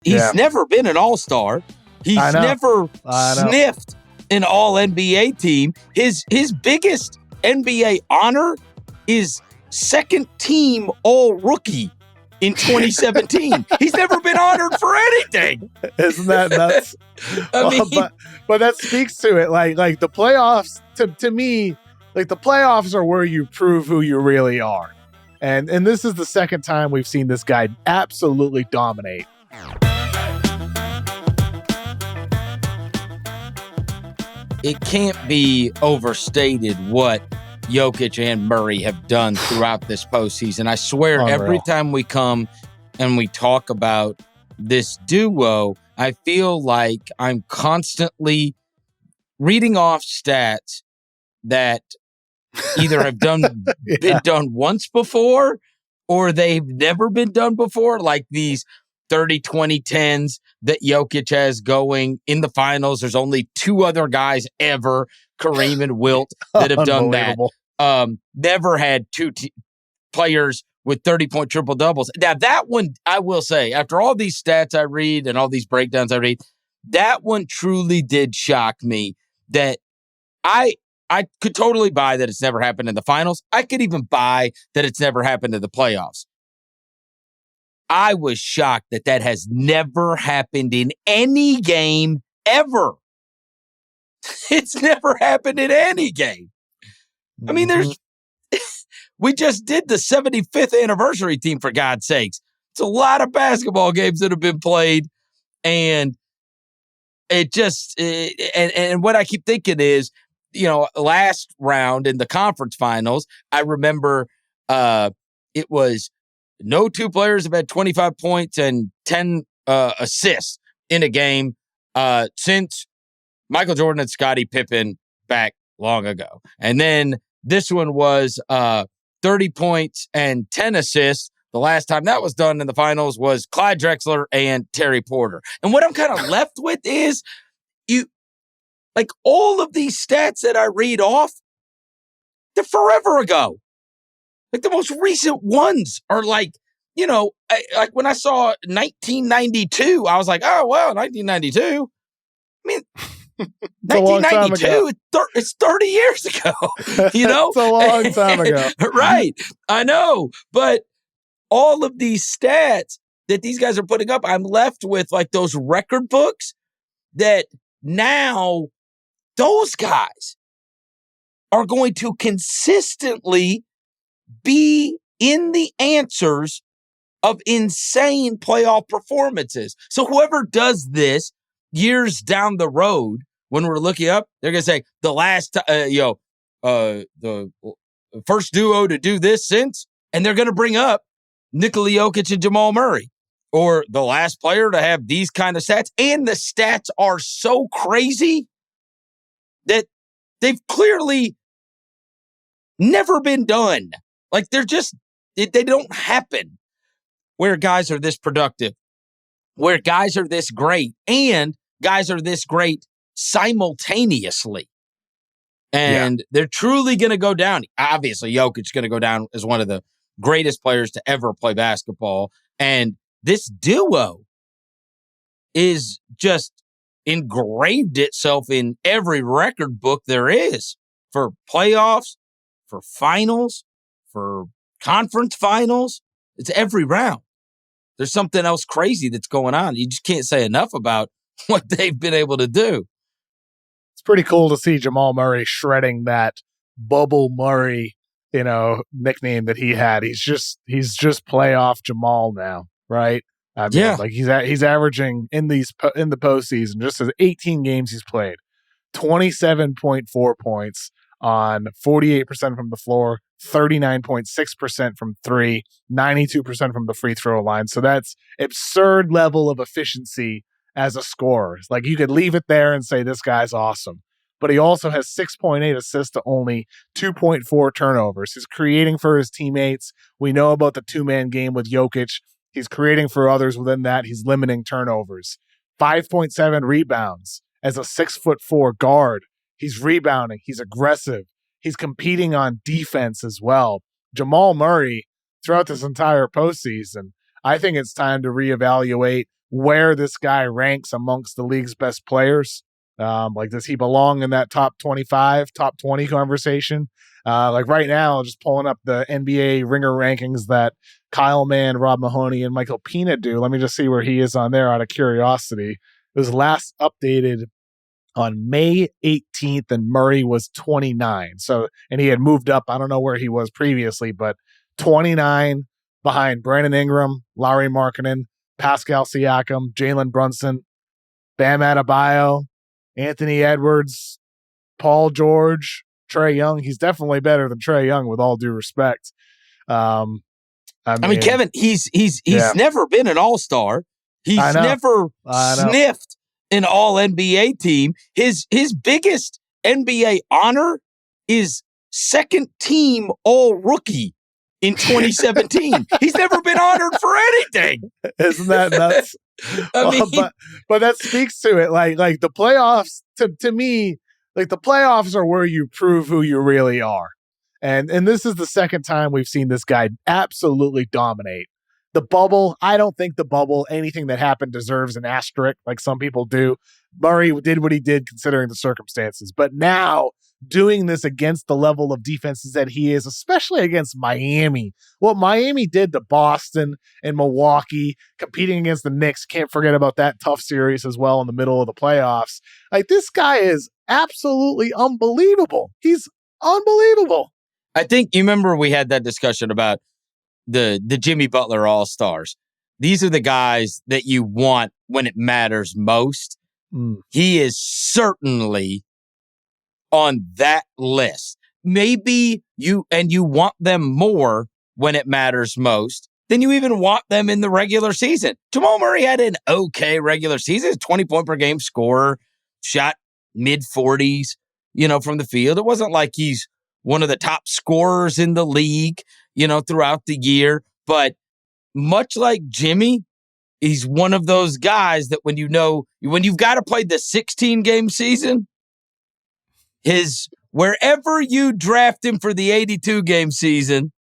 He's never been an all-star. He's never sniffed an all-NBA team. His biggest NBA honor is second team all-rookie in 2017. He's never been honored for anything. Isn't that nuts? But that speaks to it. Like the playoffs, to me, like the playoffs are where you prove who you really are. And this is the second time we've seen this guy absolutely dominate. It can't be overstated what Jokic and Murray have done throughout this postseason. I swear, every time we come and we talk about this duo, I feel like I'm constantly reading off stats that either have been done once before or they've never been done before, like these 30-20-10s that Jokic has going in the finals. There's only two other guys ever, Kareem and Wilt, that have done that. Never had two players with 30-point triple-doubles. Now, that one, I will say, after all these stats I read and all these breakdowns I read, that one truly did shock me. That I could totally buy that it's never happened in the finals. I could even buy that it's never happened in the playoffs. I was shocked that has never happened in any game ever. It's never happened in any game. I mean, we just did the 75th anniversary team, for God's sakes. It's a lot of basketball games that have been played. And it just, and what I keep thinking is, last round in the conference finals, I remember it was no two players have had 25 points and 10 assists in a game since Michael Jordan and Scottie Pippen back long ago. And then this one was 30 points and 10 assists. The last time that was done in the finals was Clyde Drexler and Terry Porter. And what I'm kind of left with is all of these stats that I read off, they're forever ago. Like the most recent ones are like when I saw 1992, I was like, oh, well, 1992. I mean, 1992, it's 30 years ago, It's a long time ago. Right. I know. But all of these stats that these guys are putting up, I'm left with like those record books that now those guys are going to consistently be in the answers of insane playoff performances. So whoever does this years down the road, when we're looking up, they're going to say the last, the first duo to do this since, and they're going to bring up Nikola Jokic and Jamal Murray, or the last player to have these kind of stats. And the stats are so crazy that they've clearly never been done. Like they don't happen where guys are this productive, where guys are this great, and guys are this great simultaneously. And they're truly going to go down. Obviously, Jokic's going to go down as one of the greatest players to ever play basketball. And this duo is just engraved itself in every record book there is for playoffs, for finals, for conference finals. It's every round. There's something else crazy that's going on. You just can't say enough about what they've been able to do. It's pretty cool to see Jamal Murray shredding that Bubble Murray, nickname that he had. He's just playoff Jamal now, right? I mean, like he's averaging in the postseason, just as 18 games he's played, 27.4 points on 48% from the floor, 39.6% from three, 92% from the free throw line. So that's absurd level of efficiency as a scorer. Like you could leave it there and say this guy's awesome. But he also has 6.8 assists to only 2.4 turnovers. He's creating for his teammates. We know about the two-man game with Jokic. He's creating for others within that. He's limiting turnovers. 5.7 rebounds as a 6'4" guard. He's rebounding. He's aggressive. He's competing on defense as well. Jamal Murray, throughout this entire postseason, I think it's time to reevaluate where this guy ranks amongst the league's best players. Like, does he belong in that top 25, top 20 conversation? Like right now, just pulling up the NBA ringer rankings that Kyle Mann, Rob Mahoney, and Michael Pina do. Let me just see where he is on there out of curiosity. It was last updated on May 18th, and Murray was 29. So, and he had moved up. I don't know where he was previously, but 29 behind Brandon Ingram, Lauri Markkanen, Pascal Siakam, Jalen Brunson, Bam Adebayo, Anthony Edwards, Paul George, Trae Young. He's definitely better than Trae Young, with all due respect. I mean, Kevin, he's never been an all-star. He's never sniffed an all-NBA team. His biggest NBA honor is second team all-rookie in 2017. He's never been honored for anything. Isn't that nuts? But that speaks to it. Like the playoffs, to me, like the playoffs are where you prove who you really are. And this is the second time we've seen this guy absolutely dominate. The bubble, I don't think the bubble, anything that happened deserves an asterisk like some people do. Murray did what he did considering the circumstances. But now, doing this against the level of defenses that he is, especially against Miami, what Miami did to Boston and Milwaukee, competing against the Knicks, can't forget about that tough series as well in the middle of the playoffs. Like, this guy is absolutely unbelievable. He's unbelievable. I think you remember we had that discussion about the Jimmy Butler All-Stars. These are the guys that you want when it matters most. He is certainly on that list. Maybe you want them more when it matters most than you even want them in the regular season. Jamal Murray had an okay regular season, 20-point per game scorer, shot mid-40s, from the field. It wasn't like he's one of the top scorers in the league, throughout the year. But much like Jimmy, he's one of those guys that when you've got to play the 16-game season, wherever you draft him for the 82-game season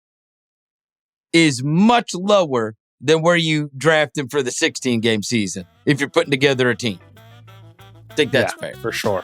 is much lower than where you draft him for the 16-game season if you're putting together a team. I think that's fair. For sure.